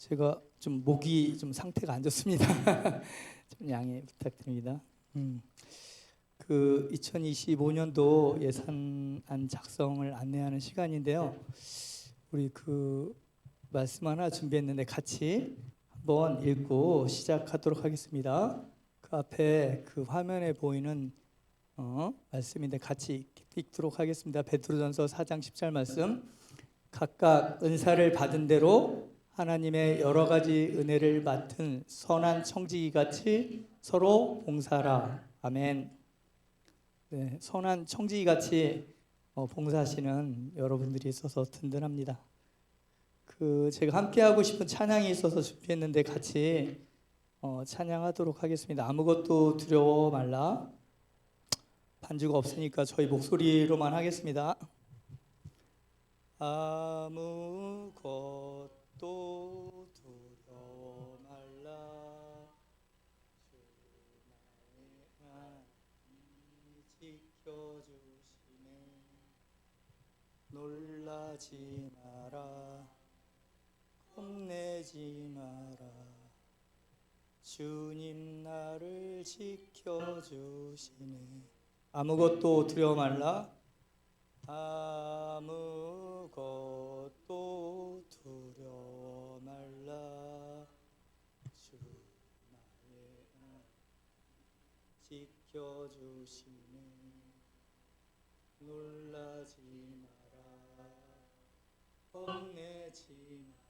제가 좀 목이 좀 상태가 안 좋습니다. 좀 양해 부탁드립니다. 그 2025년도 예산안 작성을 안내하는 시간인데요. 우리 그 말씀 하나 준비했는데 같이 한번 읽고 시작하도록 하겠습니다. 그 앞에 그 화면에 보이는 말씀인데 같이 읽도록 하겠습니다. 베드로전서 4장 10절 말씀. 각각 은사를 받은 대로 하나님의 여러 가지 은혜를 맡은 선한 청지기 같이 서로 봉사하라. 아멘. 네, 선한 청지기 같이 봉사하시는 여러분들이 있어서 든든합니다. 그 제가 함께 하고 싶은 찬양이 있어서 준비했는데 같이 찬양하도록 하겠습니다. 아무것도 두려워 말라. 반주가 없으니까 저희 목소리로만 하겠습니다. 아무것도 두려워 말라. 주 나의 지켜주시네. 놀라지 마라. 겁내지 마라. 주님 나를 지켜주시네. 아무것도 두려워 말라. 아무것도 두려워 말라. 주 나의 지켜주시네. 놀라지 마라. 겁내지 마라.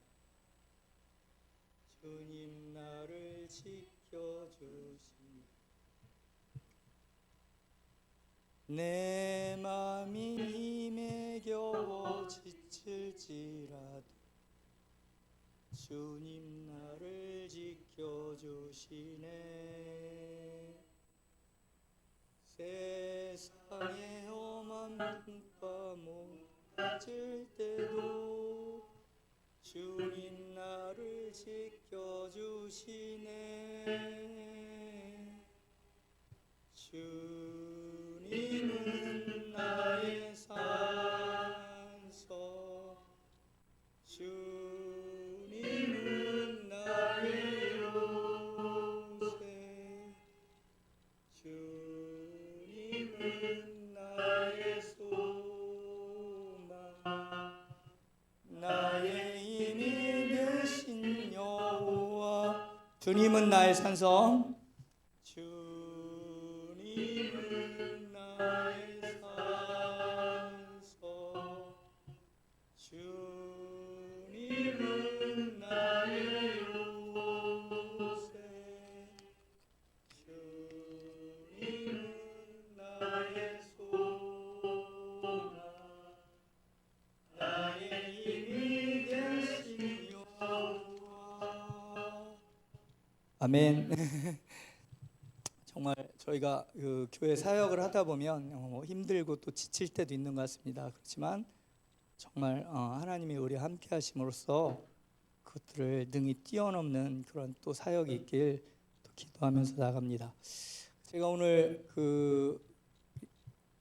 주님 나를 지켜주시네. 내 맘이 힘에 겨워 지칠지라도 주님 나를 지켜주시네. 세상의 험한 밤못 칠 때도 주님 나를 지켜주시네. 주님은 나의 산소, 주님은 나의 요새, 주님은 나의 소망, 나의 힘이 되신 여호와. 주님은 나의 산성, 주님은 나의 산성, 주님은 나의 요새, 주님은 나의 소망, 나의 힘이 되신 여호와. 아멘. 정말 저희가 그 교회 사역을 하다 보면 힘들고 또 지칠 때도 있는 것 같습니다. 그렇지만 정말 하나님이 우리 함께 하심으로써 그것들을 능히 뛰어넘는 그런 또 사역이 있길 또 기도하면서 나갑니다. 제가 오늘 그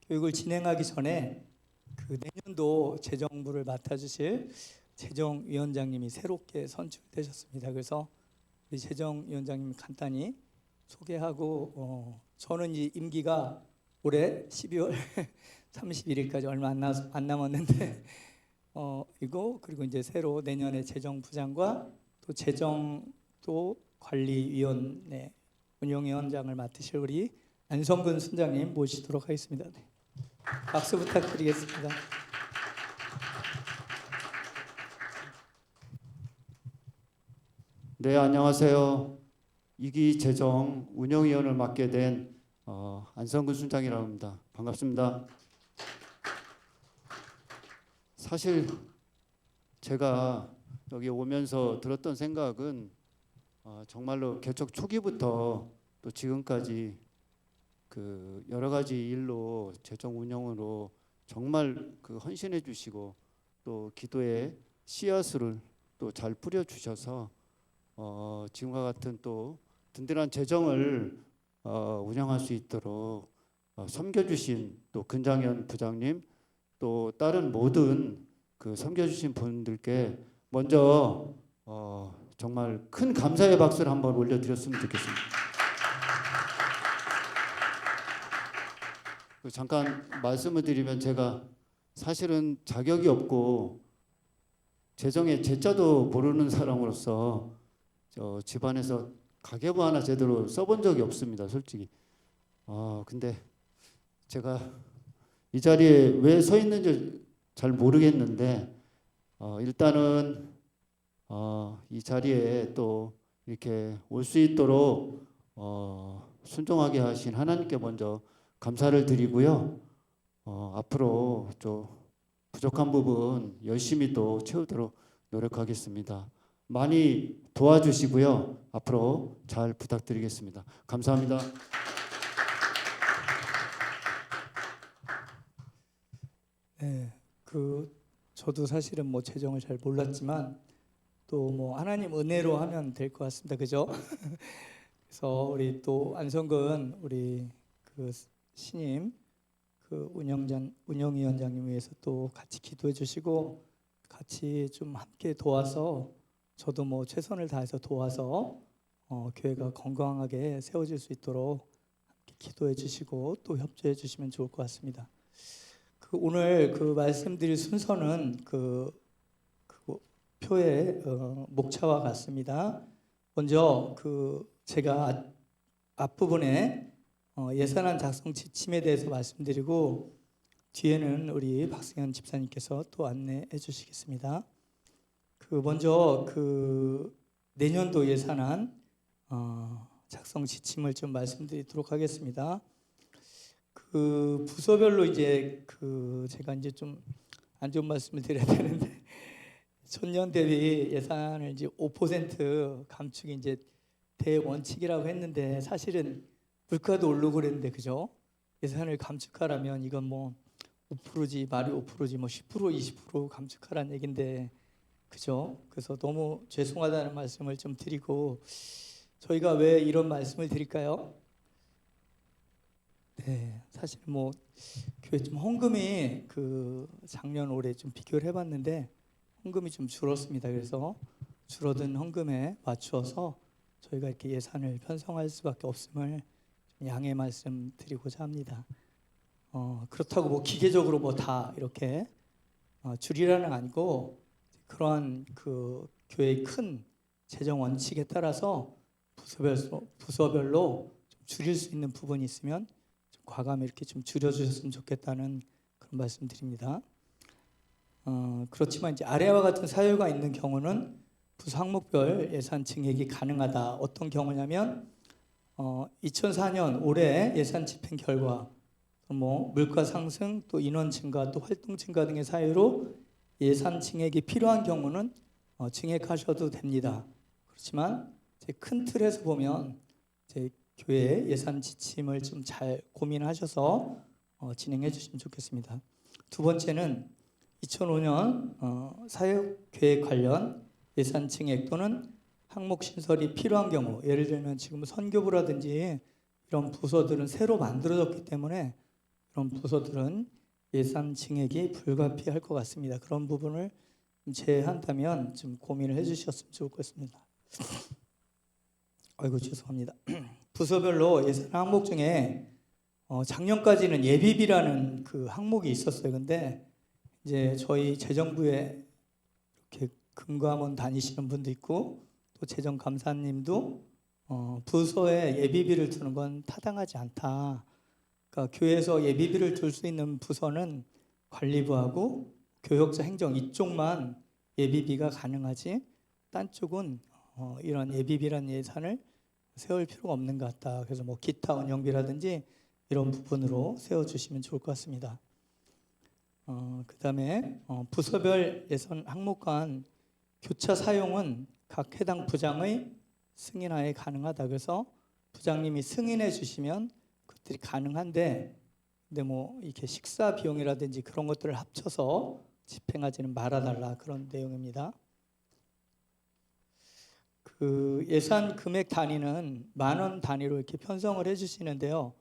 교육을 진행하기 전에 그 내년도 재정부를 맡아주실 재정위원장님이 새롭게 선출되셨습니다. 그래서 우리 재정위원장님 간단히 소개하고 저는 이 임기가 올해 12월 31일까지 얼마 안 남았는데 그리고 이제 새로 내년에 재정부장과 또 재정도 관리위원회 운영위원장을 맡으실 우리 안성근 순장님 모시도록 하겠습니다. 네. 박수 부탁드리겠습니다. 네, 안녕하세요. 2기 재정 운영위원을 맡게 된 안성근 순장이라고 합니다. 반갑습니다. 사실 제가 여기 오면서 들었던 생각은 정말로 개척 초기부터 또 지금까지 그 여러 가지 일로 재정 운영으로 정말 그 헌신해 주시고 또 기도의 씨앗을 또 잘 뿌려 주셔서 지금과 같은 또 든든한 재정을 운영할 수 있도록 섬겨주신 또 근장현 부장님 또 다른 모든 그 섬겨주신 분들께 먼저 정말 큰 감사의 박수를 한번 올려드렸으면 좋겠습니다. 잠깐 말씀을 드리면 제가 사실은 자격이 없고 재정의 제자도 모르는 사람으로서 집안에서 가계부 하나 제대로 써본 적이 없습니다, 솔직히. 근데 제가 이 자리에 왜 서 있는지 잘 모르겠는데 일단은 이 자리에 또 이렇게 올 수 있도록 순종하게 하신 하나님께 먼저 감사를 드리고요. 앞으로 좀 부족한 부분 열심히 또 채우도록 노력하겠습니다. 많이 도와주시고요. 앞으로 잘 부탁드리겠습니다. 감사합니다. 네, 저도 사실은 뭐 재정을 잘 몰랐지만 또 뭐 하나님 은혜로 하면 될 것 같습니다. 그죠? 그래서 우리 또 안성근 우리 그 신임 그 운영위원장님 위해서 또 같이 기도해 주시고 같이 좀 함께 도와서 저도 뭐 최선을 다해서 도와서 교회가 건강하게 세워질 수 있도록 함께 기도해 주시고 또 협조해 주시면 좋을 것 같습니다. 오늘 말씀드릴 순서는 그 표의 목차와 같습니다. 먼저 제가 앞부분에 예산안 작성 지침에 대해서 말씀드리고 뒤에는 우리 박승현 집사님께서 또 안내해 주시겠습니다. 먼저 내년도 예산안 작성 지침을 좀 말씀드리도록 하겠습니다. 부서별로 이제 제가 이제 좀 안 좋은 말씀을 드려야 되는데 전년 대비 예산을 이제 5% 감축이 이제 대원칙이라고 했는데 사실은 물가도 오르고 그랬는데 그죠? 예산을 감축하라면 이건 뭐 5%지 말이 5%지 뭐 10% 20% 감축하라는 얘긴데 그죠? 그래서 너무 죄송하다는 말씀을 좀 드리고 저희가 왜 이런 말씀을 드릴까요? 네, 사실 뭐 교회 좀 헌금이 작년 올해 좀 비교를 해봤는데 헌금이 좀 줄었습니다. 그래서 줄어든 헌금에 맞추어서 저희가 이렇게 예산을 편성할 수밖에 없음을 좀 양해 말씀드리고자 합니다. 그렇다고 뭐 기계적으로 뭐 다 이렇게 줄이라는 아니고 그러한 교회의 큰 재정 원칙에 따라서 부서별로 좀 줄일 수 있는 부분이 있으면 좀 과감히 이렇게 좀 줄여주셨으면 좋겠다는 그런 말씀드립니다. 그렇지만 이제 아래와 같은 사유가 있는 경우는 부서 항목별 예산 증액이 가능하다. 어떤 경우냐면 2004년 올해 예산 집행 결과 뭐 물가 상승 또 인원 증가 또 활동 증가 등의 사유로 예산 증액이 필요한 경우는 증액하셔도 됩니다. 그렇지만 큰 틀에서 보면 교회 예산 지침을 좀 잘 고민하셔서 진행해 주시면 좋겠습니다. 두 번째는 2005년 사역계획 관련 예산 증액 또는 항목 신설이 필요한 경우 예를 들면 지금 선교부라든지 이런 부서들은 새로 만들어졌기 때문에 이런 부서들은 예산 증액이 불가피할 것 같습니다. 그런 부분을 제한다면 좀 고민을 해주셨으면 좋을 것 같습니다. 아이고 죄송합니다. 부서별로 예산 항목 중에 작년까지는 예비비라는 항목이 있었어요. 근데 이제 저희 재정부에 이렇게 금감원 다니시는 분도 있고 또 재정감사님도 부서에 예비비를 두는 건 타당하지 않다. 그러니까 교회에서 예비비를 둘 수 있는 부서는 관리부하고 교역자 행정 이쪽만 예비비가 가능하지 딴 쪽은 이런 예비비라는 예산을 세울 필요가 없는 것 같다. 그래서 뭐 기타 운영비라든지 이런 부분으로 세워주시면 좋을 것 같습니다. 그 다음에 부서별 예산 항목 간 교차 사용은 각 해당 부장의 승인하에 가능하다. 그래서 부장님이 승인해 주시면 그것들이 가능한데 근데 뭐 이렇게 식사 비용이라든지 그런 것들을 합쳐서 집행하지는 말아달라 그런 내용입니다. 예산 금액 단위는 10,000원 단위로 이렇게 편성을 해주시는데요.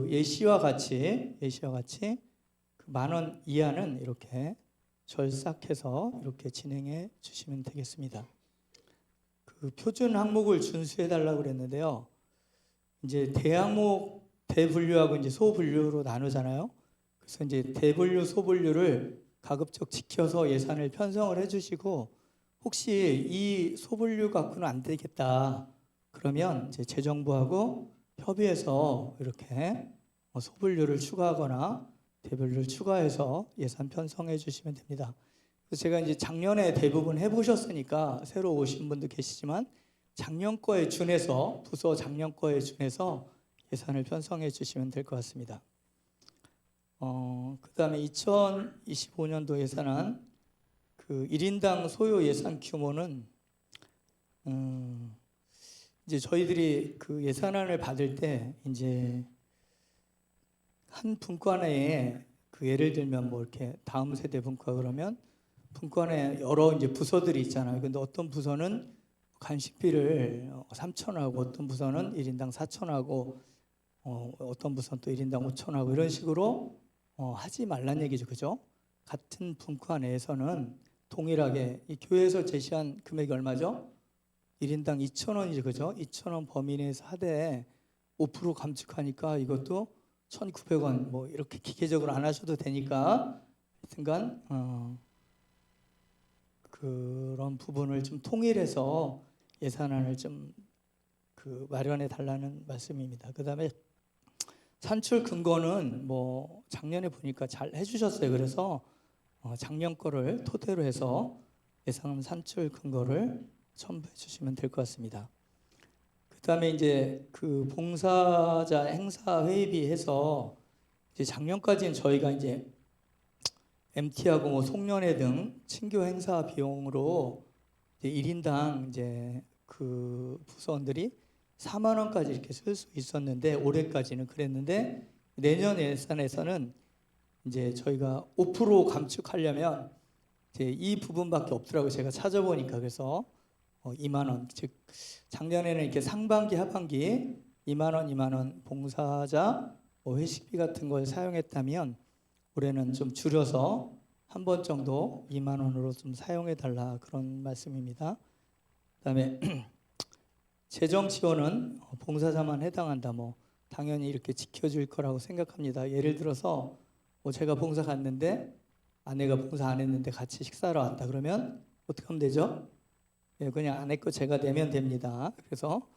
예시와 같이 10,000원 이하는 이렇게 절삭해서 이렇게 진행해 주시면 되겠습니다. 그 표준 항목을 준수해 달라고 그랬는데요. 이제 대항목 대분류하고 이제 소분류로 나누잖아요. 그래서 이제 대분류 소분류를 가급적 지켜서 예산을 편성을 해주시고, 혹시 이 소분류 갖고는 안 되겠다 그러면 이제 재정부하고 협의해서 이렇게 소분류를 추가하거나 대분류를 추가해서 예산 편성해 주시면 됩니다. 그래서 제가 이제 작년에 대부분 해보셨으니까 새로 오신 분도 계시지만 작년 거에 준해서, 부서 작년 거에 준해서 예산을 편성해 주시면 될 것 같습니다. 그다음에 2025년도 예산안 그 1인당 소요 예산 규모는 이제 저희들이 그 예산안을 받을 때 이제 한 분과내에 그 예를 들면 뭐 이렇게 다음 세대 분과 그러면 분과내 여러 이제 부서들이 있잖아요. 근데 어떤 부서는 간식비를 3,000하고 어떤 부서는 1인당 4,000하고 어떤 부서는 또 1인당 5,000하고 이런 식으로 하지 말란 얘기죠. 그죠? 같은 분과 내에서는 동일하게 이 교회에서 제시한 금액이 얼마죠? 1인당 2,000원이죠. 그죠? 2,000원 범위 내에서 하되 5% 감축하니까 이것도 1,900원 뭐 이렇게 기계적으로 안 하셔도 되니까 하여튼간 그런 부분을 좀 통일해서 예산안을 좀 그 마련해 달라는 말씀입니다. 그다음에 산출 근거는 뭐 작년에 보니까 잘 해주셨어요. 그래서 작년 거를 토대로 해서 예산 산출 근거를 첨부해 주시면 될 것 같습니다. 그다음에 이제 그 봉사자 행사 회의비 해서 이제 작년까지는 저희가 이제 MT하고 뭐 송년회 등 친교 행사 비용으로 이제 1인당 이제 그 부서원들이 4만 원까지 이렇게 쓸 수 있었는데, 올해까지는 그랬는데 내년 예산에서는 이제 저희가 5% 감축하려면 이제 이 부분밖에 없더라고요. 제가 찾아보니까. 그래서 2만 원, 즉 작년에는 이렇게 상반기 하반기 2만 원 봉사자 뭐 회식비 같은 걸 사용했다면 올해는 좀 줄여서 한 번 정도 2만 원으로 좀 사용해 달라, 그런 말씀입니다. 그다음에 재정 지원은 봉사자만 해당한다. 뭐 당연히 이렇게 지켜줄 거라고 생각합니다. 예를 들어서 뭐 제가 봉사 갔는데 아내가 봉사 안 했는데 같이 식사하러 왔다 그러면 어떻게 하면 되죠? 예, 그냥 아내 거 제가 내면 됩니다. 그래서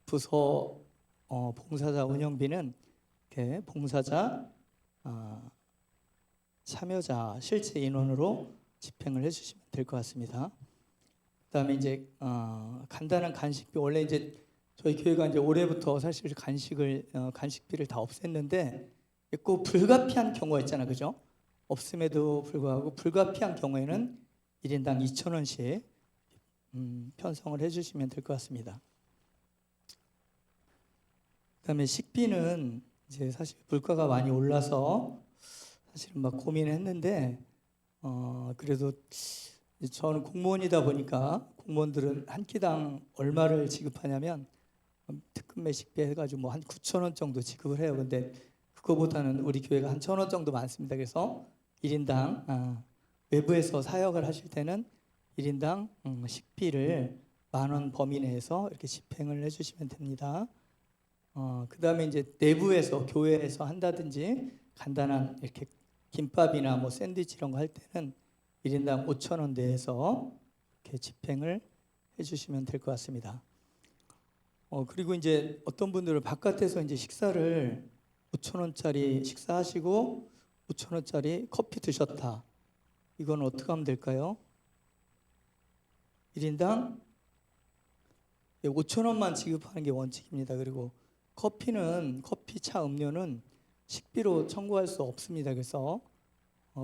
부서 봉사자 운영비는 이렇게 봉사자 참여자 실제 인원으로 집행을 해주시면 될 것 같습니다. 그다음에 이제 간단한 간식비, 원래 이제 저희 교회가 이제 올해부터 사실 간식비를 다 없앴는데 꼭 불가피한 경우가 있잖아요, 그죠? 없음에도 불구하고 불가피한 경우에는 1인당 2,000원씩 편성을 해주시면 될 것 같습니다. 그다음에 식비는 이제 사실 물가가 많이 올라서 사실 막 고민했는데 그래도 저는 공무원이다 보니까 공무원들은 한 끼당 얼마를 지급하냐면 특급 매식비 해가지고 뭐 한 9,000원 정도 지급을 해요. 근데 그거보다는 우리 교회가 한 1,000원 정도 많습니다. 그래서 1인당 외부에서 사역을 하실 때는 1인당 식비를 10,000원 범위 내에서 이렇게 집행을 해주시면 됩니다. 그다음에 이제 내부에서 교회에서 한다든지 간단한 이렇게 김밥이나 뭐 샌드위치 이런 거 할 때는 1인당 5,000원 내에서 이렇게 집행을 해주시면 될 것 같습니다. 그리고 이제 어떤 분들은 바깥에서 이제 식사를 5,000원짜리 식사하시고 5,000원짜리 커피 드셨다. 이건 어떻게 하면 될까요? 1인당 5,000원만 지급하는 게 원칙입니다. 그리고 커피, 차, 음료는 식비로 청구할 수 없습니다. 그래서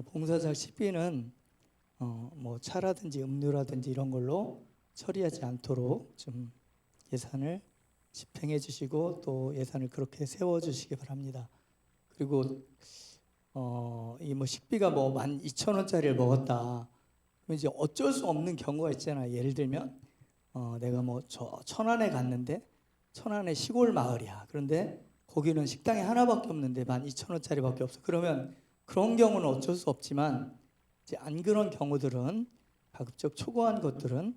봉사자 식비는 뭐 차라든지 음료라든지 이런 걸로 처리하지 않도록 좀 예산을 집행해 주시고 또 예산을 그렇게 세워 주시기 바랍니다. 그리고 이 뭐 식비가 뭐 12,000원짜리를 먹었다. 그럼 이제 어쩔 수 없는 경우가 있잖아요. 예를 들면 내가 뭐 저 천안에 갔는데 천안의 시골 마을이야. 그런데 거기는 식당이 하나밖에 없는데 12,000원짜리밖에 없어. 그러면 그런 경우는 어쩔 수 없지만 이제 안 그런 경우들은 가급적 초과한 것들은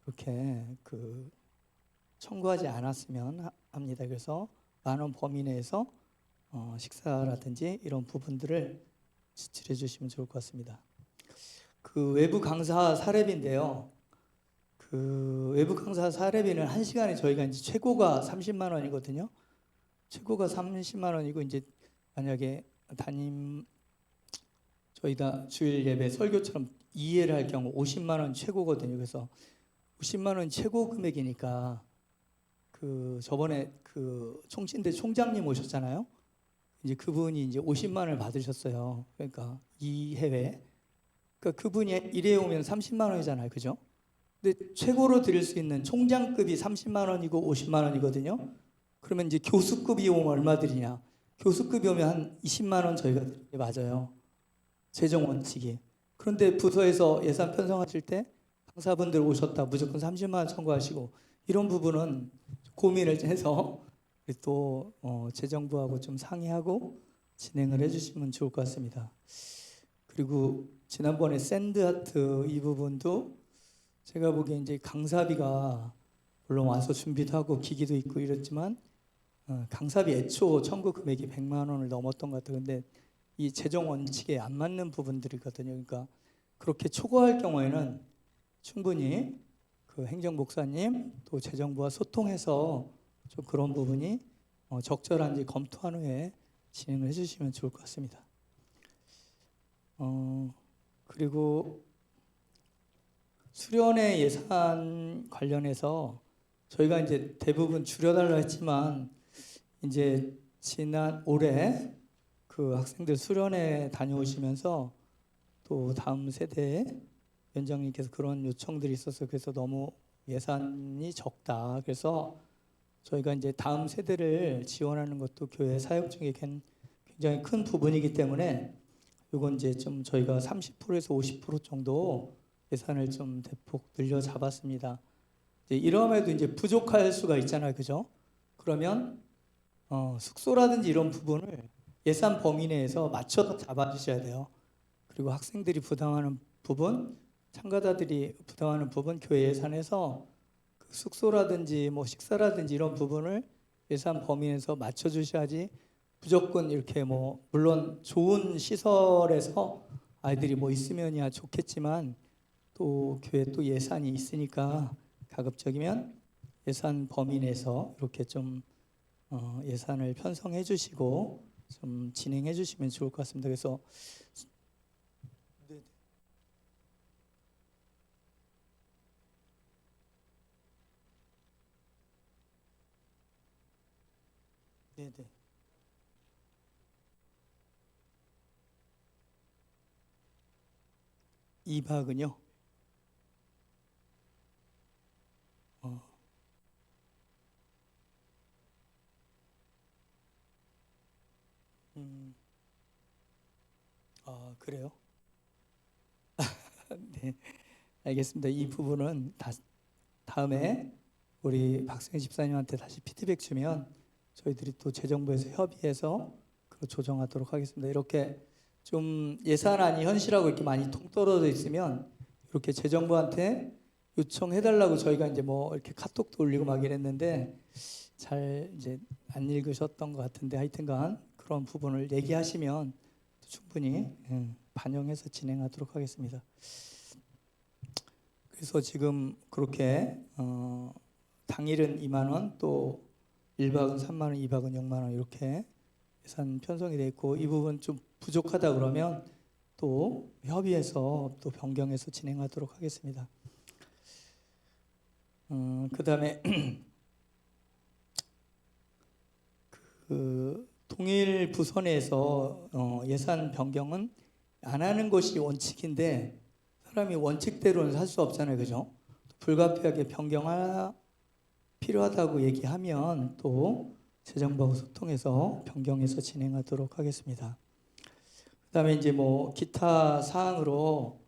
그렇게 그 청구하지 않았으면 합니다. 그래서 10,000원 범위 내에서 식사라든지 이런 부분들을 지출해 주시면 좋을 것 같습니다. 그 외부 강사 사례비인데요. 그 외부 강사 사례비는 1시간에 저희가 이제 최고가 30만 원이거든요. 최고가 30만 원이고 이제 만약에 저희가 주일 예배 설교처럼 2회를 할 경우 50만 원 최고거든요. 그래서 50만 원 최고 금액이니까 그 저번에 그 총신대 총장님 오셨잖아요. 이제 그분이 이제 50만 원을 받으셨어요. 그러니까 2회에. 그러니까 그분이 1회 오면 30만 원이잖아요. 그죠? 근데 최고로 드릴 수 있는 총장급이 30만 원이고 50만 원이거든요. 그러면 이제 교수급이 오면 얼마 드리냐? 교수급이 오면 한 20만 원 저희가 드리는 게 맞아요. 재정 원칙이. 그런데 부서에서 예산 편성하실 때 강사분들 오셨다 무조건 30만 원 청구하시고 이런 부분은 고민을 해서 또 재정부하고 좀 상의하고 진행을 해주시면 좋을 것 같습니다. 그리고 지난번에 샌드아트 이 부분도 제가 보기에 이제 강사비가 물론 와서 준비도 하고 기기도 있고 이랬지만 강사비 애초 청구 금액이 100만 원을 넘었던 것 같아요. 근데 이 재정 원칙에 안 맞는 부분들이거든요. 그러니까 그렇게 초과할 경우에는 충분히 그 행정 목사님 또 재정부와 소통해서 좀 그런 부분이 적절한지 검토한 후에 진행을 해주시면 좋을 것 같습니다. 그리고 수련회 예산 관련해서 저희가 이제 대부분 줄여달라 했지만 이제 지난 올해 그 학생들 수련회 다녀오시면서 또 다음 세대 위원장님께서 그런 요청들이 있어서 그래서 너무 예산이 적다. 그래서 저희가 이제 다음 세대를 지원하는 것도 교회 사역 중에 굉장히 큰 부분이기 때문에 이건 이제 좀 저희가 30%에서 50% 정도 예산을 좀 대폭 늘려 잡았습니다. 이제 이러면도 이제 부족할 수가 있잖아요, 그죠? 그러면 숙소라든지 이런 부분을 예산 범위 내에서 맞춰서 잡아주셔야 돼요. 그리고 학생들이 부담하는 부분, 참가자들이 부담하는 부분 교회 예산에서 그 숙소라든지 뭐 식사라든지 이런 부분을 예산 범위 내에서 맞춰주셔야지 무조건 이렇게 뭐 물론 좋은 시설에서 아이들이 뭐 있으면야 좋겠지만 또 교회 또 예산이 있으니까 가급적이면 예산 범위 내에서 이렇게 좀 예산을 편성해 주시고 좀 진행해 주시면 좋을 것 같습니다. 그래서 네네. 2박은요? 어, 그래요? 네, 알겠습니다. 이 부분은 다음에 우리 박승희 집사님한테 다시 피드백 주면 저희들이 또 재정부에서 협의해서 그거 조정하도록 하겠습니다. 이렇게 좀 예산안이 현실하고 이렇게 많이 통떨어져 있으면 이렇게 재정부한테 요청해달라고 저희가 이제 뭐 이렇게 카톡도 올리고 막 이랬는데 잘 이제 안 읽으셨던 것 같은데 하여튼간 그런 부분을 얘기하시면 충분히 반영해서 진행하도록 하겠습니다. 그래서 지금 그렇게 당일은 2만 원, 또 1박은 3만 원, 2박은 0만 원 이렇게 예산 편성이 돼 있고 이 부분 좀 부족하다 그러면 또 협의해서 또 변경해서 진행하도록 하겠습니다. 그다음에 그 통일 부서 내에서 예산 변경은 안 하는 것이 원칙인데 사람이 원칙대로는 살 수 없잖아요, 그죠? 불가피하게 필요하다고 얘기하면 또 재정부하고 소통해서 변경해서 진행하도록 하겠습니다. 그다음에 이제 뭐 기타 사항으로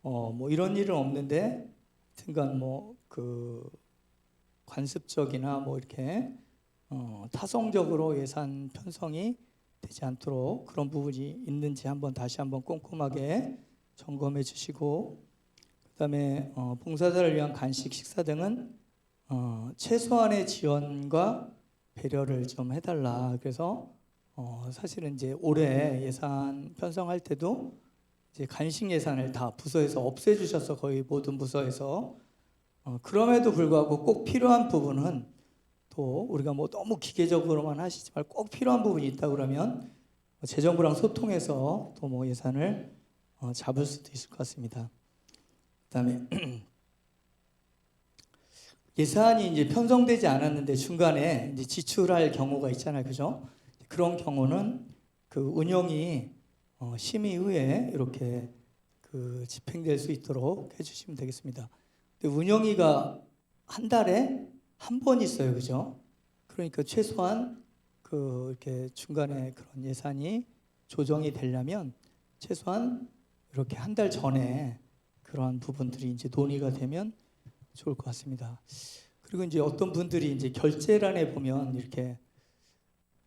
뭐 이런 일은 없는데, 하여튼간 뭐 그 관습적이나 뭐 이렇게 타성적으로 예산 편성이 되지 않도록 그런 부분이 있는지 다시 한번 꼼꼼하게 점검해 주시고, 그다음에 봉사자를 위한 간식, 식사 등은 최소한의 지원과 배려를 좀 해달라. 그래서 사실은 이제 올해 예산 편성할 때도 이제 간식 예산을 다 부서에서 없애주셔서 거의 모든 부서에서 그럼에도 불구하고 꼭 필요한 부분은 또 우리가 뭐 너무 기계적으로만 하시지 말고 꼭 필요한 부분이 있다 그러면 재정부랑 소통해서 또 뭐 예산을 잡을 수도 있을 것 같습니다. 그다음에 예산이 이제 편성되지 않았는데 중간에 이제 지출할 경우가 있잖아요, 그죠? 그런 경우는 그 운영이 심의 후에 이렇게 그 집행될 수 있도록 해주시면 되겠습니다. 근데 운영위가 한 달에 한 번 있어요, 그죠? 그러니까 최소한 그 이렇게 중간에 그런 예산이 조정이 되려면 최소한 이렇게 한 달 전에 그러한 부분들이 이제 논의가 되면 좋을 것 같습니다. 그리고 이제 어떤 분들이 이제 결제란에 보면 이렇게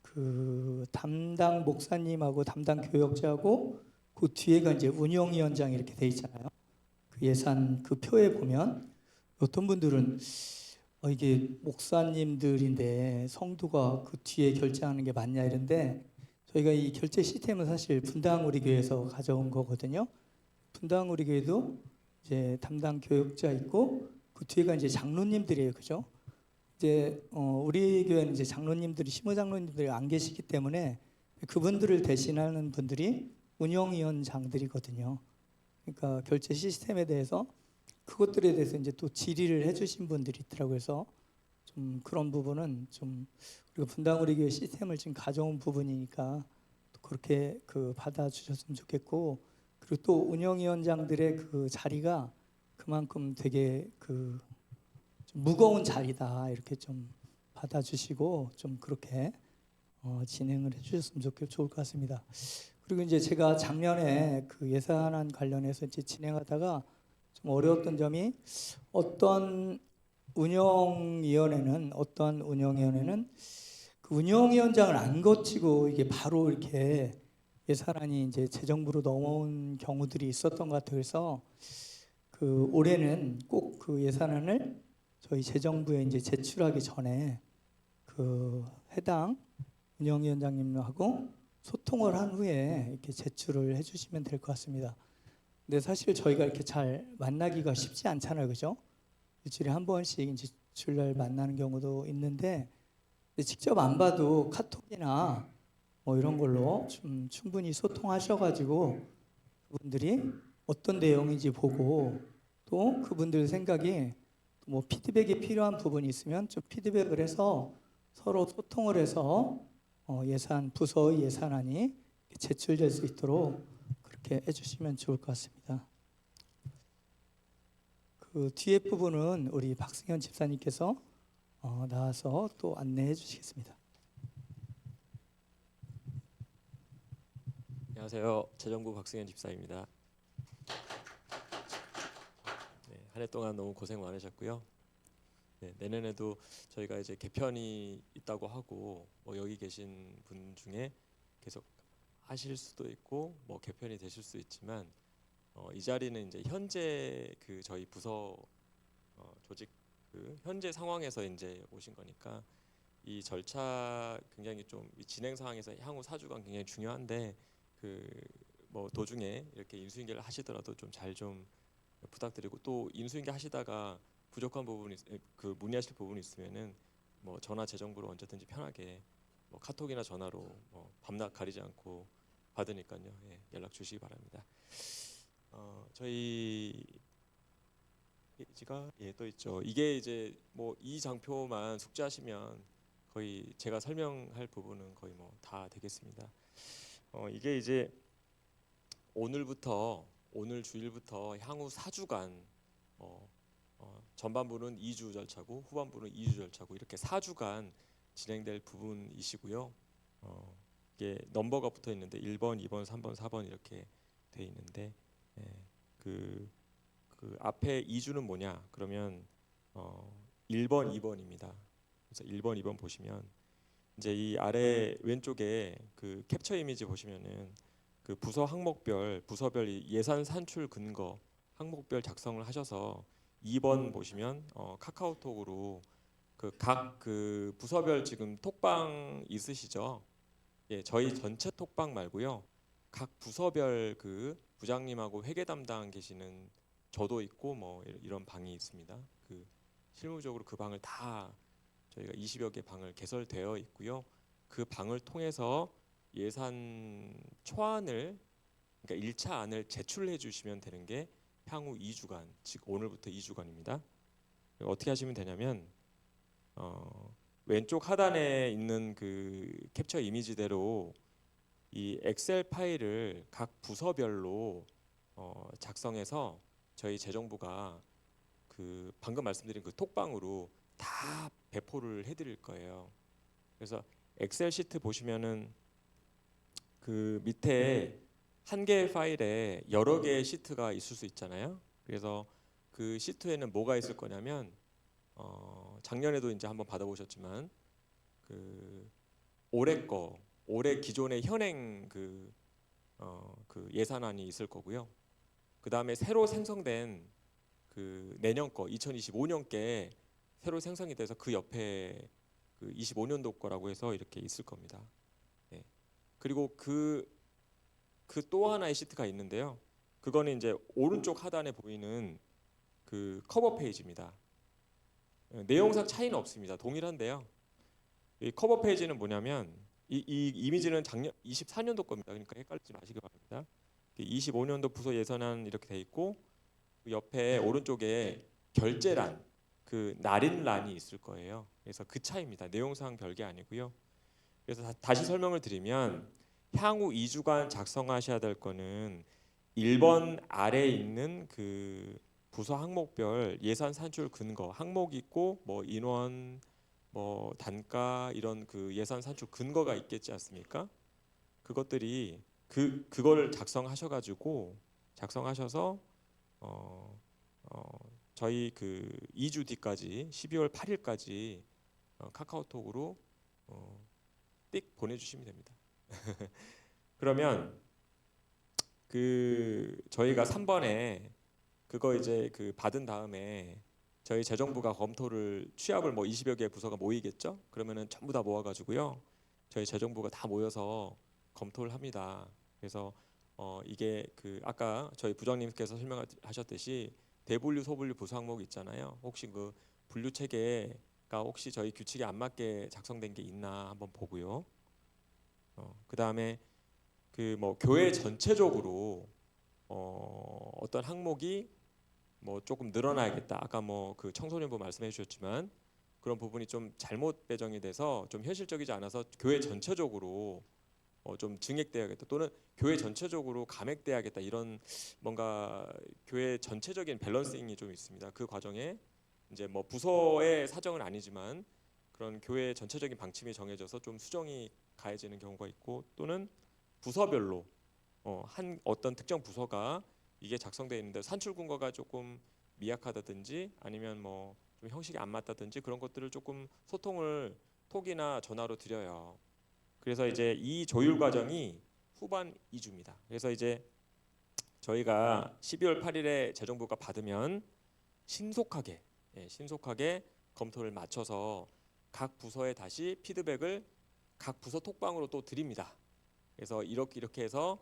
그 담당 목사님하고 담당 교역자하고 그 뒤에가 이제 운영위원장 이렇게 돼 있잖아요. 그 예산 그 표에 보면 어떤 분들은 이게 목사님들인데 성도가 그 뒤에 결제하는 게 맞냐 이런데 저희가 이 결제 시스템은 사실 분당 우리 교회에서 가져온 거거든요. 분당 우리 교회도 이제 담당 교역자 있고 그 뒤에가 이제 장로님들이에요, 그죠? 이제 우리 교회는 이제 장로님들이 시무장로님들이 안 계시기 때문에 그분들을 대신하는 분들이 운영위원장들이거든요. 그러니까 결제 시스템에 대해서 그것들에 대해서 이제 또 질의를 해주신 분들이 있더라고요. 그래서 좀 그런 부분은 좀 우리가 분당 우리 교회 시스템을 지금 가져온 부분이니까 또 그렇게 그 받아주셨으면 좋겠고 그리고 또 운영위원장들의 그 자리가 그만큼 되게 그 좀 무거운 자리다 이렇게 좀 받아주시고 좀 그렇게 진행을 해주셨으면 좋을 것 같습니다. 그리고 이제 제가 작년에 그 예산안 관련해서 이제 진행하다가 좀 어려웠던 점이 어떤 운영위원회는 그 운영위원장을 안 거치고 이게 바로 이렇게 예산안이 이제 재정부로 넘어온 경우들이 있었던 것 같아요. 그래서 그 올해는 꼭 그 예산안을 저희 재정부에 이제 제출하기 전에 그 해당 운영위원장님하고 소통을 한 후에 이렇게 제출을 해주시면 될 것 같습니다. 근데 사실 저희가 이렇게 잘 만나기가 쉽지 않잖아요, 그죠? 일주일에 한 번씩 이제 주일날 만나는 경우도 있는데 직접 안 봐도 카톡이나 뭐 이런 걸로 좀 충분히 소통하셔가지고 그분들이 어떤 내용인지 보고 또 그분들 생각이 뭐 피드백이 필요한 부분이 있으면 좀 피드백을 해서 서로 소통을 해서 예산 부서의 예산안이 제출될 수 있도록 그렇게 해주시면 좋을 것 같습니다. 그 뒤에 부분은 우리 박승현 집사님께서 나와서 또 안내해 주시겠습니다. 안녕하세요. 재정부 박승현 집사입니다. 네, 한 해 동안 너무 고생 많으셨고요. 네, 내년에도 저희가 이제 개편이 있다고 하고 뭐 여기 계신 분 중에 계속 하실 수도 있고 뭐 개편이 되실 수 있지만 이 자리는 이제 현재 그 저희 부서 조직 그 현재 상황에서 이제 오신 거니까 이 절차 굉장히 좀 이 진행 상황에서 향후 4주간 굉장히 중요한데 그 뭐 도중에 이렇게 인수인계를 하시더라도 좀 잘 좀 부탁드리고 또 인수인계 하시다가 부족한 부분이 그 문의하실 부분이 있으면은 뭐 전화 재정부로 언제든지 편하게 뭐 카톡이나 전화로 뭐 밤낮 가리지 않고 받으니까요. 예, 연락 주시기 바랍니다. 저희 페이지가 또 있죠. 이게 이제 뭐 이 장표만 숙지하시면 거의 제가 설명할 부분은 거의 뭐 다 되겠습니다. 이게 이제 오늘 주일부터 향후 4주간 전반부는 2주 절차고 후반부는 2주 절차고 이렇게 4주간 진행될 부분이시고요. 이게 넘버가 붙어 있는데 1번, 2번, 3번, 4번 이렇게 돼 있는데 그 앞에 2주는 뭐냐? 그러면 1번, 2번입니다. 그래서 1번, 2번 보시면 이제 이 아래 왼쪽에 그 캡처 이미지 보시면은 그 부서 항목별, 부서별 예산 산출 근거 항목별 작성을 하셔서 2번 보시면 카카오톡으로 그 각 그 부서별 지금 톡방 있으시죠? 예, 저희 전체 톡방 말고요. 각 부서별 그 부장님하고 회계 담당 계시는 저도 있고 뭐 이런 방이 있습니다. 그 실무적으로 그 방을 다 저희가 20여 개 방을 개설되어 있고요. 그 방을 통해서 예산 초안을 그러니까 1차 안을 제출해 주시면 되는 게 향후 2주간, 즉 오늘부터 2주간입니다. 어떻게 하시면 되냐면 왼쪽 하단에 있는 그 캡처 이미지대로 이 엑셀 파일을 각 부서별로 작성해서 저희 재정부가 그 방금 말씀드린 그 톡방으로 다 배포를 해드릴 거예요. 그래서 엑셀 시트 보시면은 그 밑에 한 개의 파일에 여러 개의 시트가 있을 수 있잖아요. 그래서 그 시트에는 뭐가 있을 거냐면 작년에도 이제 한번 받아보셨지만 그 올해 기존의 현행 그 예산안이 있을 거고요. 그 다음에 새로 생성된 그 내년 거 2025년께 새로 생성이 돼서 그 옆에 그 25년도 거라고 해서 이렇게 있을 겁니다. 네. 그리고 그 또 하나의 시트가 있는데요. 그거는 이제 오른쪽 하단에 보이는 그 커버 페이지입니다. 내용상 차이는 없습니다. 동일한데요. 이 커버 페이지는 뭐냐면 이 이미지는 작년 24년도 겁니다. 그러니까 헷갈리지 마시기 바랍니다. 25년도 부서 예산안 이렇게 돼 있고 그 옆에 오른쪽에 결제란 그 날인란이 있을 거예요. 그래서 그 차이입니다. 내용상 별게 아니고요. 그래서 다시 설명을 드리면 향후 2주간 작성하셔야 될 거는 1번 아래에 있는 그 부서 항목별 예산 산출 근거 항목 있고 뭐 인원 뭐 단가 이런 그 예산 산출 근거가 있겠지 않습니까? 그것들이 그걸 작성하셔서 저희 그 2주 뒤까지 12월 8일까지 카카오톡으로 띡 보내주시면 됩니다. 그러면 그 저희가 3번에 그거 이제 그 받은 다음에 저희 재정부가 검토를 취합을 뭐 20여 개 부서가 모이겠죠? 그러면은 전부 다 모아가지고요. 저희 재정부가 다 모여서 검토를 합니다. 그래서 이게 그 아까 저희 부장님께서 설명하셨듯이 대분류 소분류 부서 항목 있잖아요. 혹시 그 분류 체계가 혹시 저희 규칙에 안 맞게 작성된 게 있나 한번 보고요. 그 다음에 그 뭐 교회 전체적으로 어떤 항목이 뭐 조금 늘어나야겠다. 아까 뭐 그 청소년부 말씀해 주셨지만 그런 부분이 좀 잘못 배정이 돼서 좀 현실적이지 않아서 교회 전체적으로 좀 증액돼야겠다 또는 교회 전체적으로 감액돼야겠다 이런 뭔가 교회 전체적인 밸런싱이 좀 있습니다. 그 과정에 이제 뭐 부서의 사정은 아니지만 그런 교회 전체적인 방침이 정해져서 좀 수정이 가해지는 경우가 있고 또는 부서별로 한 어떤 특정 부서가 이게 작성되어 있는데 산출 근거가 조금 미약하다든지 아니면 뭐 좀 형식이 안 맞다든지 그런 것들을 조금 소통을 톡이나 전화로 드려요. 그래서 이제 이 조율 과정이 후반 2주입니다. 그래서 이제 저희가 12월 8일에 재정부가 받으면 신속하게 검토를 마쳐서 각 부서에 다시 피드백을 각 부서 톡방으로 또 드립니다. 그래서 이렇게 해서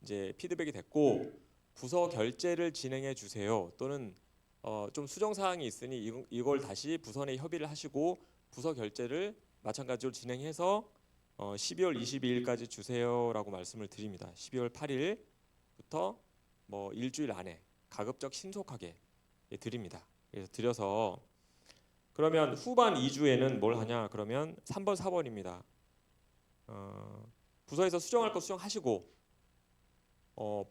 이제 피드백이 됐고 부서 결제를 진행해 주세요. 또는 좀 수정 사항이 있으니 이걸 다시 부서 내 협의를 하시고 부서 결제를 마찬가지로 진행해서 12월 22일까지 주세요라고 말씀을 드립니다. 12월 8일부터 뭐 일주일 안에 가급적 신속하게 드립니다. 그래서 드려서 그러면 후반 2주에는 뭘 하냐? 그러면 3번, 4번입니다. 부서에서 수정할 거 수정하시고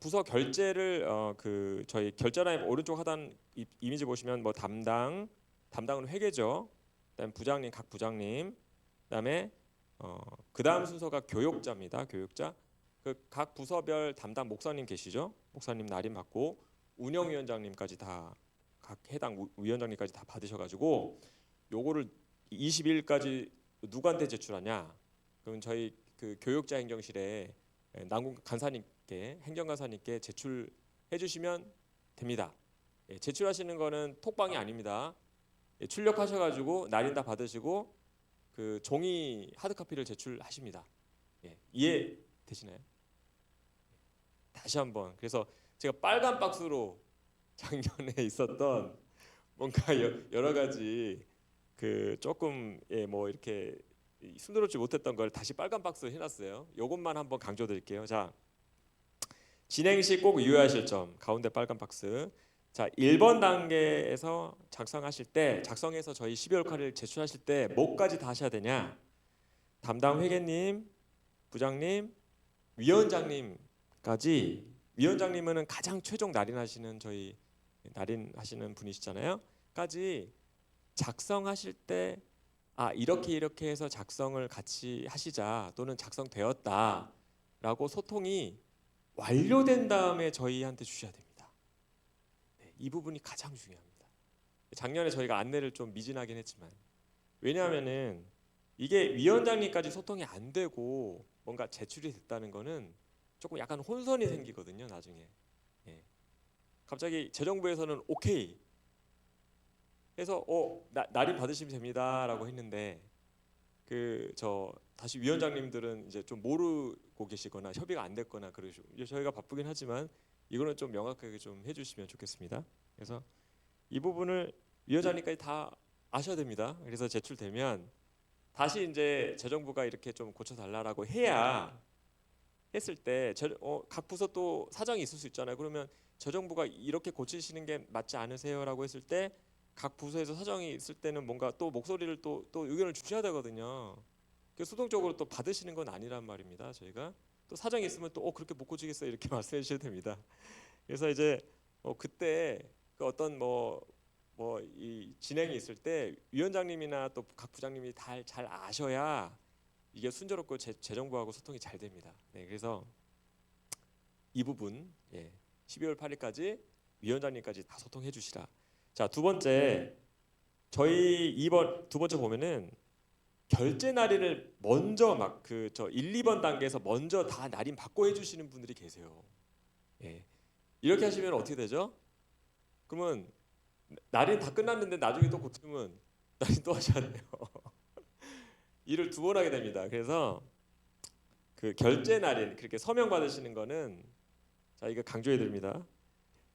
부서 결제를 그 저희 결제라인 오른쪽 하단 이미지 보시면 뭐 담당은 회계죠. 그다음 부장님 각 부장님 그다음에 그다음 순서가 교육자입니다. 교육자 그 각 부서별 담당 목사님 계시죠. 목사님 날임 받고 운영위원장님까지 다 각 해당 위원장님까지 다 받으셔가지고 요거를 20일까지 누구한테 제출하냐? 그럼 저희 그 교육자 행정실에 남궁 간사님께 행정간사님께 제출해 주시면 됩니다. 예, 제출하시는 거는 톡방이 아닙니다. 예, 출력하셔가지고 날인 다 받으시고 그 종이 하드 카피를 제출하십니다. 예, 이해되시나요? 다시 한번. 그래서 제가 빨간 박스로 작년에 있었던 뭔가 여러 가지 그 조금 예, 뭐 이렇게 순조롭지 못했던 걸 다시 빨간 박스로 해놨어요. 요것만 한번 강조드릴게요. 자, 진행 시 꼭 유의하실 점 가운데 빨간 박스. 자, 1번 단계에서 작성하실 때 작성해서 저희 12월 8일 제출하실 때 뭐까지 다 하셔야 되냐? 담당 회계님, 부장님, 위원장님까지. 위원장님은 가장 최종 날인하시는 저희 날인하시는 분이시잖아요. 까지 작성하실 때 이렇게 해서 작성을 같이 하시자 또는 작성되었다라고 소통이 완료된 다음에 저희한테 주셔야 됩니다. 네, 이 부분이 가장 중요합니다. 작년에 저희가 안내를 좀 미진하긴 했지만 왜냐하면은 이게 위원장님까지 소통이 안 되고 뭔가 제출이 됐다는 거는 조금 약간 혼선이 생기거든요. 나중에 예. 갑자기 재정부에서는 오케이 해서 날인 받으시면 됩니다라고 했는데 그 저 다시 위원장님들은 이제 좀 모르고 계시거나 협의가 안 됐거나 그러시고 이제 저희가 바쁘긴 하지만 이거는 좀 명확하게 좀 해주시면 좋겠습니다. 그래서 이 부분을 위원장님까지 다 아셔야 됩니다. 그래서 제출되면 다시 이제 재정부가 이렇게 좀 고쳐달라고 해야 했을 때 각 부서 또 사정이 있을 수 있잖아요. 그러면 재정부가 이렇게 고치시는 게 맞지 않으세요라고 했을 때 각 부서에서 사정이 있을 때는 뭔가 또 목소리를 또 의견을 주셔야 되거든요. 그 수동적으로 또 받으시는 건 아니란 말입니다. 저희가 또 사정이 있으면 또 그렇게 못 고치겠어요 이렇게 말씀해 주셔도 됩니다. 그래서 이제 그때 그 어떤 이 진행이 있을 때 위원장님이나 또 각 부장님이 잘 아셔야 이게 순조롭고 재정부하고 소통이 잘 됩니다. 네, 그래서 이 부분 12월 8일까지 위원장님까지 다 소통해 주시라. 자, 두 번째 저희 이번 두 번째 보면은 결제 날인을 먼저 막 그 1, 2번 단계에서 먼저 다 날인 받고 해주시는 분들이 계세요. 예. 이렇게 하시면 어떻게 되죠? 그러면 날인 다 끝났는데 나중에 또 고치면 날인 또 하셔야 돼요. 일을 두 번 하게 됩니다. 그래서 그 결제 날인 그렇게 서명 받으시는 거는 자 이거 강조해 드립니다.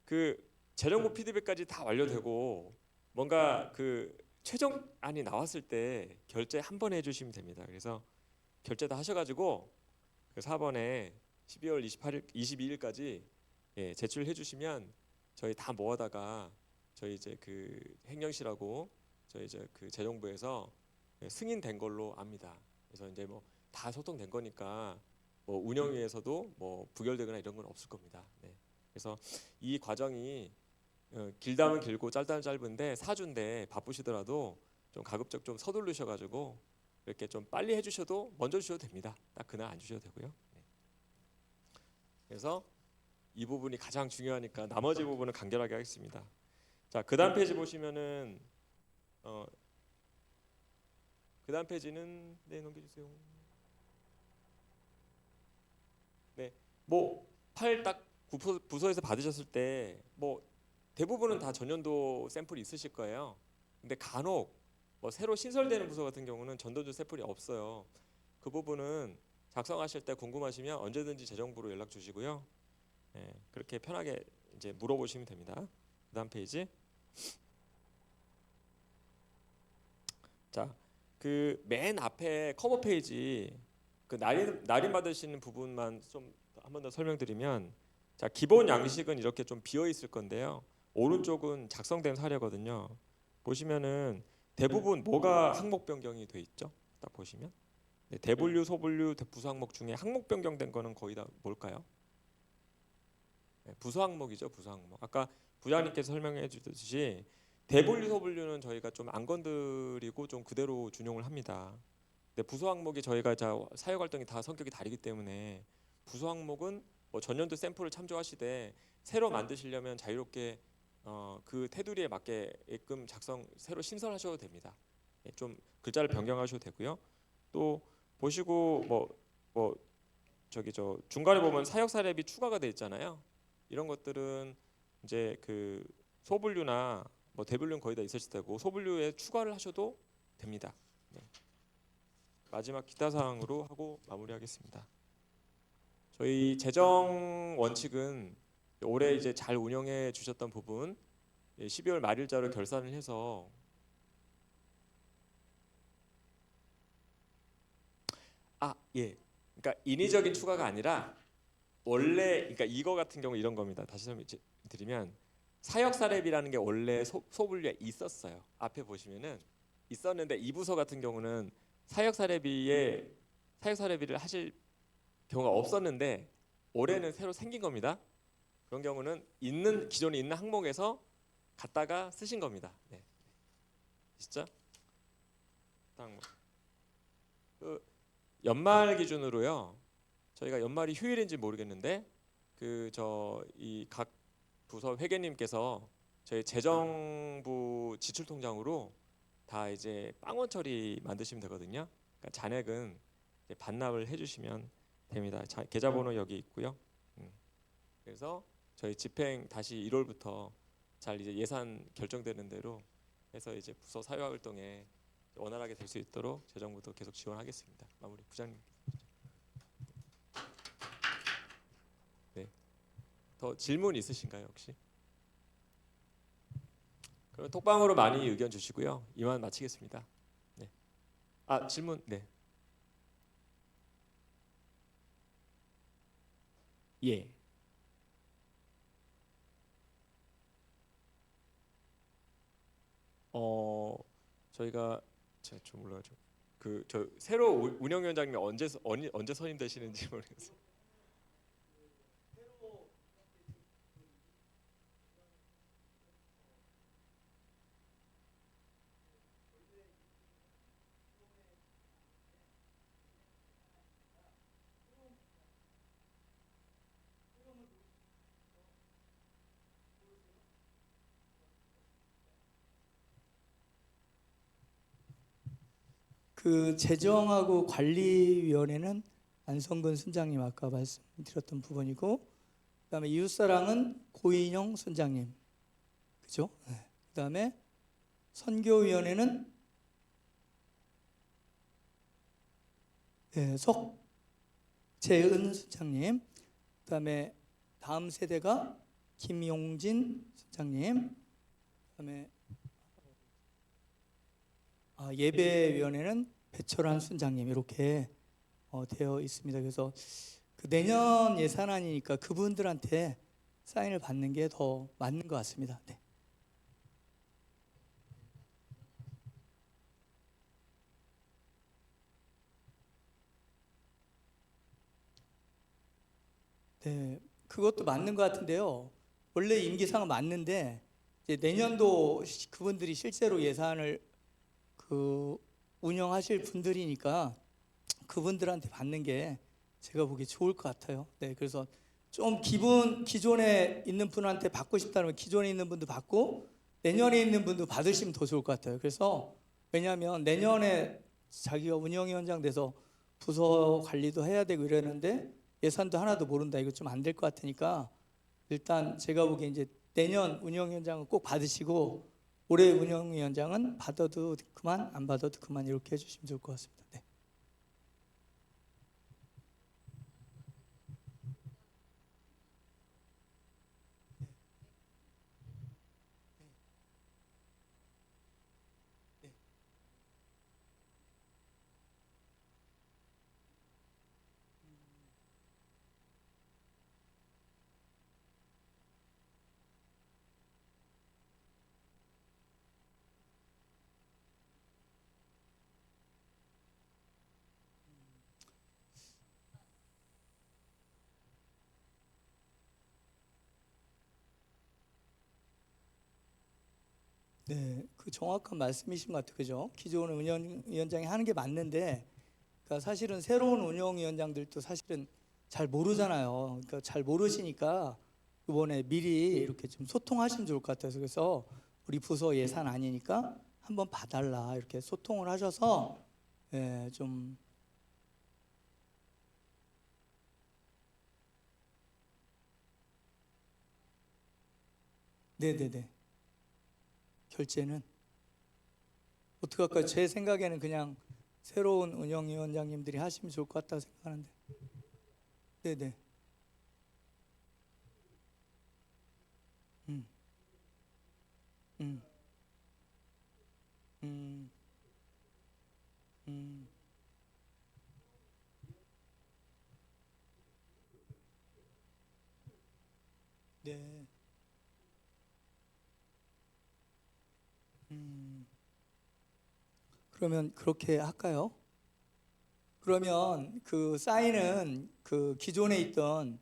그 재정부 피드백까지 다 완료되고 뭔가 그 최종안이 나왔을 때 결제 한 번에 해주시면 됩니다. 그래서 결제 다 하셔가지고 그 4번에 12월 28일, 22일까지 제출해 주시면 저희 다 모아다가 저희 이제 그 행정실하고 저희 이제 그 재정부에서 승인된 걸로 압니다. 그래서 이제 뭐 다 소통된 거니까 뭐 운영위에서도 뭐 부결되거나 이런 건 없을 겁니다. 네. 그래서 이 과정이 길다면 길고 짧다면 짧은데 사주인데 바쁘시더라도 좀 가급적 좀 서두르셔가지고 이렇게 좀 빨리 해주셔도 먼저 주셔도 됩니다. 딱 그날 안 주셔도 되고요. 네. 그래서 이 부분이 가장 중요하니까 나머지 부분은 간결하게 하겠습니다. 자, 그다음 페이지 보시면은 그다음 페이지는 넘겨주세요. 네, 뭐 파일 딱 부서에서 받으셨을 때 뭐 대부분은 다 전년도 샘플이 있으실 거예요. 근데 간혹 뭐 새로 신설되는 부서 같은 경우는 전년도 샘플이 없어요. 그 부분은 작성하실 때 궁금하시면 언제든지 재정부로 연락 주시고요. 그렇게 편하게 이제 물어보시면 됩니다. 그다음 페이지. 자, 그 맨 앞에 커버 페이지 그 날인 받으시는 부분만 좀 한 번 더 설명드리면 자, 기본 양식은 이렇게 좀 비어 있을 건데요. 오른쪽은 작성된 사례거든요. 보시면은 대부분 뭐가 항목 변경이 돼 있죠? 딱 보시면 대분류, 소분류, 부서 항목 중에 항목 변경된 거는 거의 다 뭘까요? 부서 항목이죠. 부서 항목. 아까 부장님께서 설명해 주듯이 대분류, 소분류는 저희가 좀 안 건드리고 좀 그대로 준용을 합니다. 근데 부서 항목이 저희가 사역 활동이 다 성격이 다르기 때문에 부서 항목은 뭐 전년도 샘플을 참조하시되 새로 만드시려면 자유롭게 그 테두리에 맞게끔 새로 신설하셔도 됩니다. 좀 글자를 변경하셔도 되고요. 또 보시고 중간에 보면 사역 사례비 추가가 돼 있잖아요. 이런 것들은 이제 그 소분류나 뭐 대분류는 거의 다 있으실 테고 소분류에 추가를 하셔도 됩니다. 네. 마지막 기타 사항으로 하고 마무리하겠습니다. 저희 재정 원칙은 올해 이제 잘 운영해 주셨던 부분 12월 말일자로 결산을 해서 예. 그러니까 인위적인 추가가 아니라 원래 그러니까 이거 같은 경우 이런 겁니다. 다시 설명드리면 사역 사례비라는 게 원래 소분류에 있었어요. 앞에 보시면은 있었는데 이 부서 같은 경우는 사역 사례비를 하실 경우가 없었는데 올해는 새로 생긴 겁니다. 그런 경우는 기존에 있는 항목에서 갖다가 쓰신 겁니다. 네. 진짜? 다음 그 연말 기준으로요. 저희가 연말이 휴일인지 모르겠는데 이 각 부서 회계님께서 저희 재정부 지출 통장으로 다 이제 빵원 처리 만드시면 되거든요. 그러니까 잔액은 이제 반납을 해주시면 됩니다. 계좌번호 여기 있고요. 그래서 저희 집행 다시 1월부터 잘 이제 예산 결정되는 대로 해서 이제 부서 사회 활동에 원활하게 될 수 있도록 재정부도 계속 지원하겠습니다. 마무리 부장님. 네. 더 질문 있으신가요 혹시? 그럼 톡방으로 많이 의견 주시고요. 이만 마치겠습니다. 네. 질문 네. 예. 저희가 제가 좀 몰라가지고 저 새로 운영위원장님이 언제 선임되시는지 모르겠어요. 그 재정하고 관리위원회는 안성근 순장님 아까 말씀드렸던 부분이고, 그다음에 이웃사랑은 고인영 순장님, 그죠? 네. 그다음에 선교위원회는 석재은 순장님, 그다음에 다음 세대가 김용진 순장님, 그다음에 예배위원회는 배철환 순장님 이렇게 되어 있습니다. 그래서 그 내년 예산안이니까 그분들한테 사인을 받는 게 더 맞는 것 같습니다. 네. 네, 그것도 맞는 것 같은데요. 원래 임기상은 맞는데 이제 내년도 그분들이 실제로 예산을 운영하실 분들이니까 그분들한테 받는 게 제가 보기에 좋을 것 같아요. 네, 그래서 좀 기존에 있는 분한테 받고 싶다면 기존에 있는 분도 받고 내년에 있는 분도 받으시면 더 좋을 것 같아요. 그래서 왜냐하면 내년에 자기가 운영위원장 돼서 부서 관리도 해야 되고 이러는데 예산도 하나도 모른다. 이거 좀 안 될 것 같으니까 일단 제가 보기에 이제 내년 운영위원장은 꼭 받으시고 올해 운영위원장은 받아도 그만 안 받아도 그만 이렇게 해주시면 좋을 것 같습니다. 네. 네, 그 정확한 말씀이신 것 같아요. 그죠? 기존 운영위원장이 하는 게 맞는데, 그러니까 사실은 새로운 운영위원장들도 사실은 잘 모르잖아요. 그러니까 잘 모르시니까 이번에 미리 이렇게 좀 소통하시면 좋을 것 같아서 그래서 우리 부서 예산 아니니까 한번 봐달라 이렇게 소통을 하셔서 좀 네네네. 결제는 어떻게 할까요? 제 생각에는 그냥 새로운 운영위원장님들이 하시면 좋을 것 같다고 생각하는데. 네네. 음, 음, 음, 음. 네. 음. 그러면 그렇게 할까요? 그러면 그 사인은 그 기존에 있던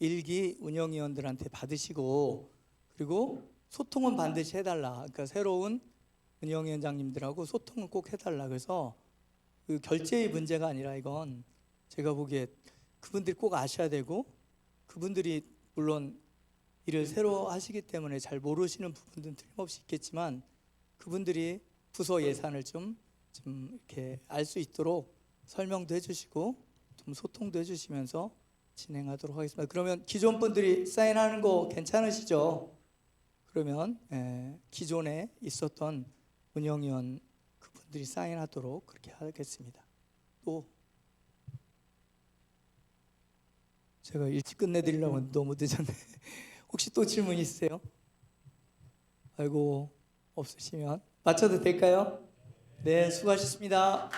일기 운영위원들한테 받으시고, 그리고 소통은 반드시 해달라. 그러니까 새로운 운영위원장님들하고 소통은 꼭 해달라. 그래서 그 결제의 문제가 아니라 이건 제가 보기에 그분들이 꼭 아셔야 되고, 그분들이 물론 일을 새로 하시기 때문에 잘 모르시는 부분들은 틀림없이 있겠지만, 그분들이 부서 예산을 좀 이렇게 알 수 있도록 설명도 해주시고 좀 소통도 해주시면서 진행하도록 하겠습니다. 그러면 기존 분들이 사인하는 거 괜찮으시죠? 그러면 기존에 있었던 운영위원 그분들이 사인하도록 그렇게 하겠습니다. 또 제가 일찍 끝내드리려고 했는데 너무 늦었네. 혹시 또 질문 있으세요? 아이고, 없으시면 마쳐도 될까요? 네, 수고하셨습니다.